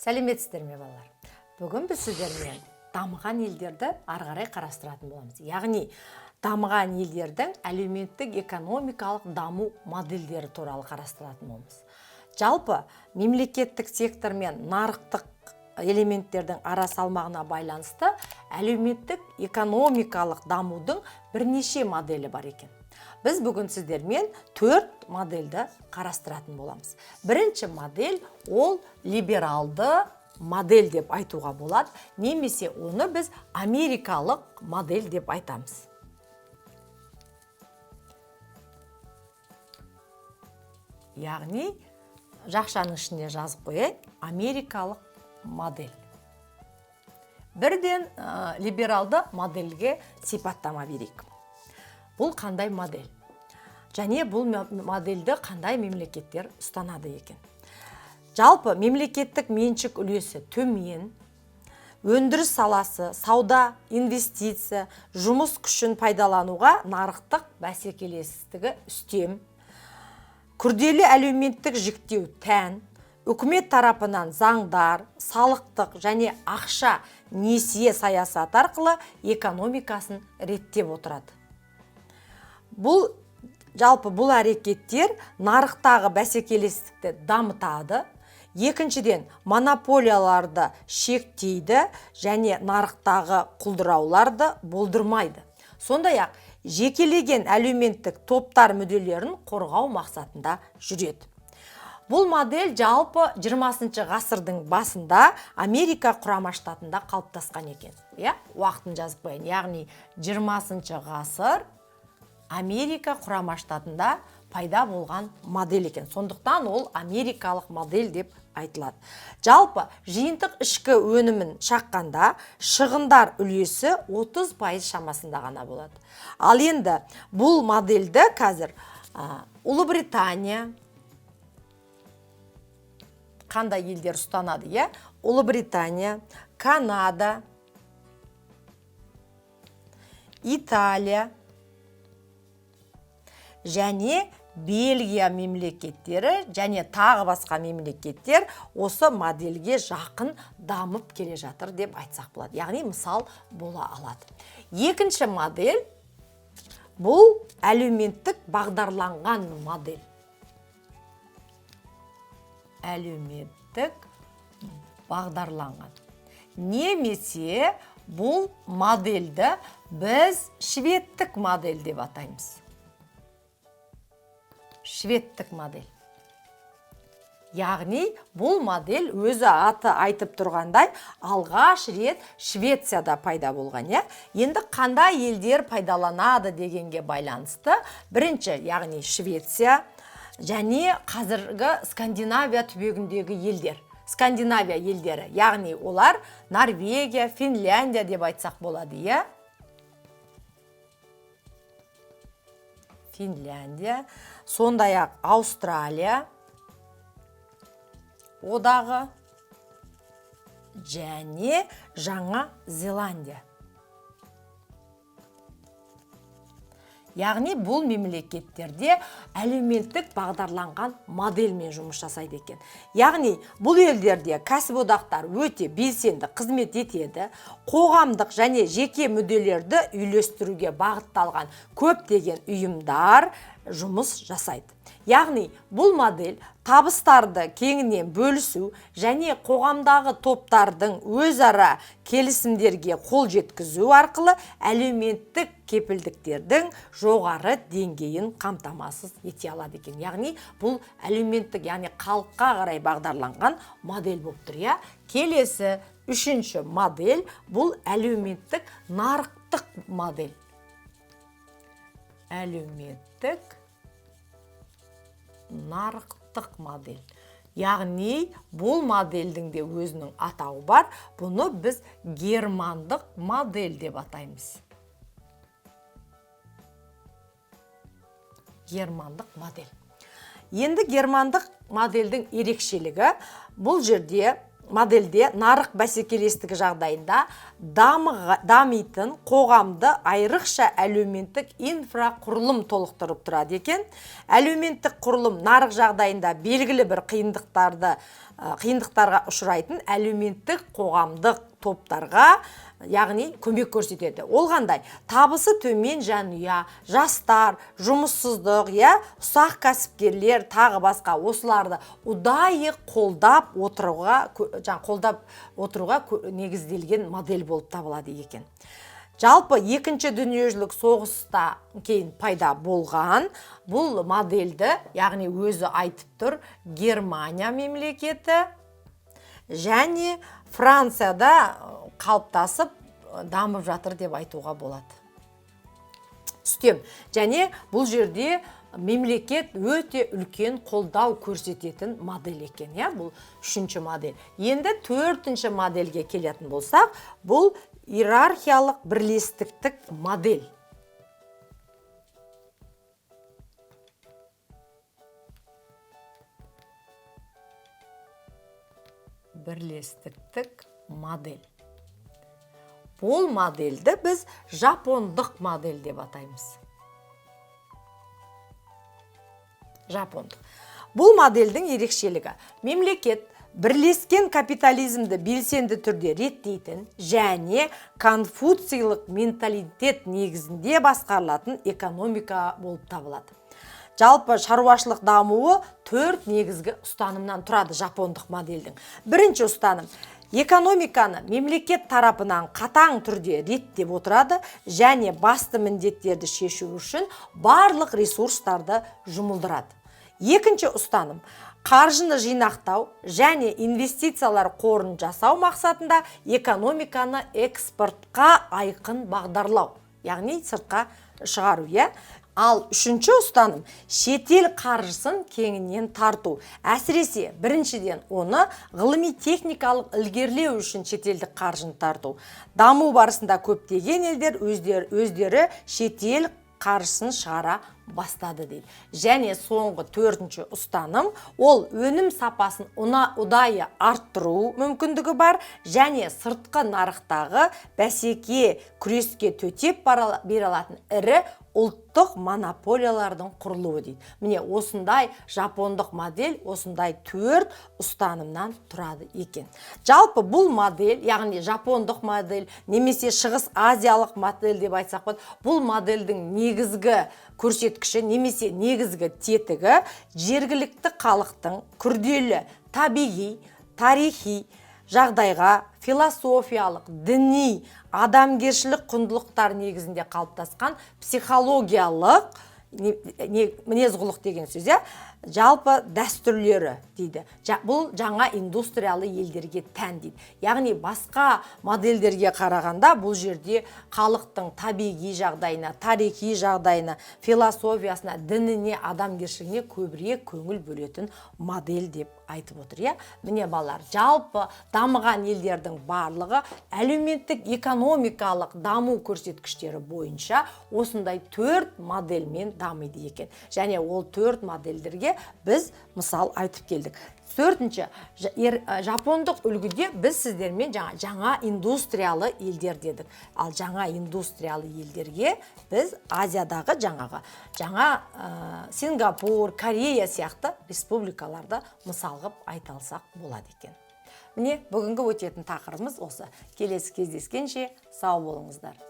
Сәлеметсіздер ме балалар? Бүгін біз сіздермен дамыған елдерді ары қарай қарастыратын боламыз. Яғни дамыған елдердің әлеуметтік экономикалық даму модельдері туралы қарастыратын боламыз. Жалпы мемлекеттік сектор мен нарықтық элементтердің ара салмағына байланысты әлеуметтік экономикалық дамудың бірнеше моделі бар екен. Біз бүгін сіздермен 4 модельді қарастыратын боламыз. Бірінші модель ол либералды модель деп айтуға болады, немесе оны біз америкалық модель деп айтамыз. Яғни жақшаның ішіне жазып қояйын, америкалық модель. Бірден либералды модельге сипаттама берейік. Бұл қандай модель? Және бұл модельді қандай мемлекеттер ұстанады екен? Жалпы мемлекеттік меншік үлесі төмен, өндіріс саласы, сауда, инвестиция, жұмыс күшін пайдалануға нарықтық бәсекелестігі үстем, күрделі әлеуметтік жіктеу тән, үкімет тарапынан заңдар, салықтық және ақша несие саясат арқылы экономикасын реттеп отырады. Жалпы бұл әрекеттер нарықтағы бәсекелестікті дамытады, екіншіден монополияларды шектейді және нарықтағы құлдырауларды болдырмайды. Сондай-ақ жекелеген әлеуметтік топтар мүдделерін қорғау мақсатында жүреді. Бұл модель жалпы 20 ғасырдың басында Америка құрама штатында қалыптасқан екен. Уақытын жазып қояйын. Яғни 20 ғасыр Америка құрама штатында пайда болған модель екен. Сондықтан ол америкалық модель деп айтылады. Жалпы жиынтық ішкі өнімін шаққанда шығындар үлесі 30% шамасында ғана болады. Ал енді бұл модельді қазір Ұлыбритания, қандай елдер ұстанады? Ұлыбритания, Канада, Италия және Бельгия мемлекеттері және тағы басқа мемлекеттер осы модельге жақын дамып келе жатыр деп айтсақ болады. Яғни мысал бола алады. Екінші модель бұл әлеуметтік бағдарланған модель. Әлеуметтік бағдарланған. Немесе бұл модельді біз шведтік модель деп атаймыз. Шведтік модель. Яғни бұл модель өзі аты айтып тұрғандай алғаш рет Швецияда пайда болған. Енді қандай елдер пайдаланады дегенге байланысты бірінші, яғни Швеция және қазіргі Скандинавия түбегіндегі елдер. Скандинавия елдері, яғни олар Норвегия, Финляндия деп айтсақ болады. Финляндия, сондай-ақ Аустралия одағы және Жаңа Зеландия. Яғни бұл мемлекеттерде әлеуметтік бағдарланған модельмен жұмыс жасайды екен. Яғни бұл елдерде кәсіподақтар өте белсенді қызмет етеді, қоғамдық және жеке мүдделерді үйлестіруге бағытталған көптеген ұйымдар жұмыс жасайды. Яғни бұл модель табыстарды кеңінен бөлісу және қоғамдағы топтардың өзара келісімдерге қол жеткізу арқылы әлеуметтік кепілдіктердің жоғары деңгейін қамтамасыз ете алады екен. Яғни бұл әлеуметтік, яғни халыққа қарай бағдарланған модель болып тұр. Келесі үшінші модель бұл әлеуметтік нарықтық модель. Әлеуметтік нарықтық модель. Яғни бұл модельдің де өзінің атауы бар. Бұны біз германдық модель деп атаймыз. Германдық модель. Енді германдық модельдің ерекшелігі бұл жерде модельде нарық бәсекелестігі жағдайында дамитын қоғамды айрықша әлеуметтік инфрақұрылым толықтырып тұрады екен. Әлеуметтік құрылым нарық жағдайында белгілі бір қиындықтарға ұшырайтын әлеуметтік қоғамдық топтарға, яғни көмек көрсетеді. Ол қандай? Табысы төмен жанұя, жастар, жұмыссыздық, ұсақ кәсіпкерлер, тағы басқа осыларды ұдайы қолдап отыруға негізделген модель болып табылады екен. Жалпы екінші дүниежүзілік соғыста кейін пайда болған бұл модельді, яғни өзі айтып тұр, Германия мемлекеті және Францияда қалыптасып дамып жатыр деп айтуға болады. Үстем, және бұл жерде мемлекет өте үлкен қолдау көрсететін модель екен. Бұл үшінші модель. Енді төртінші модельге келетін болсақ, бұл иерархиялық бірлестіктік модель. Бірлестіктік модель. Бұл модельді біз жапондық модель деп атаймыз. Жапондық. Бұл модельдің ерекшелігі мемлекет бірлескен капитализмді белсенді түрде реттейтін және конфуцийлық менталитет негізінде басқарылатын экономика болып табылады. Жалпы шаруашылық дамуы 4 негізгі ұстанымнан тұрады жапондық модельдің. Бірінші ұстаным: экономиканы мемлекет тарапынан қатаң түрде реттеп отырады және басты міндеттерді шешу үшін барлық ресурстарды жұмылдырады. Екінші ұстаным: қаржыны жинақтау және инвестициялар қорын жасау мақсатында экономиканы экспортқа айқын бағдарлау, яғни сыртқа шығару. Ал үшінші ұстаным: шетел қаржысын кеңінен тарту. Әсіресе біріншіден оны ғылыми-техникалық ілгерілеу үшін шетелдік қаржыны тарту. Даму барысында көптеген елдер өздері шетел қаржысын шығара бастады дейді. Және соңғы төртінші ұстаным: ол өнім сапасын ұдайы арттыру мүмкіндігі бар және сыртқы нарықтағы бәсеке күреске төтеп бере алатын ірі ұлттық монополиялардың құрылуы дейді. Міне осындай жапондық модель осындай 4 ұстанымнан тұрады екен. Жалпы бұл модель, яғни жапондық модель немесе шығыс азиялық модель деп айтсақ болады, бұл модельдің негізгі көрсеткіші немесе негізгі тетігі жергілікті халықтың күрделі табиғи, тарихи жағдайға философиялық, діни, адамгершілік құндылықтар негізінде қалыптасқан психологиялық мінез-құлық деген сөз, жалпы дәстүрлері дейді. Бұл жаңа индустриялы елдерге тән дейді. Яғни басқа модельдерге қарағанда бұл жерде халықтың табиғи жағдайына, тарихи жағдайына, философиясына, дініне, адамгершілігіне көбірек көңіл бөлетін модель деп айтып отыр. Міне балалар, жалпы дамыған елдердің барлығы әлеуметтік экономикалық даму көрсеткіштері бойынша осындай 4 модельмен дамиды екен. Және ол 4 модельдерге біз мысал айтып келдік. Төртінші, жапондық үлгіде біз сіздермен жаңа индустриялы елдер дедік. Ал жаңа индустриялы елдерге біз Азиядағы жаңа Сингапур, Корея сияқты республикаларды мысал қылып айта алсақ болады екен. Міне бүгінгі өтетін тақырыбымыз осы. Келесі кездескенше сау болыңыздар.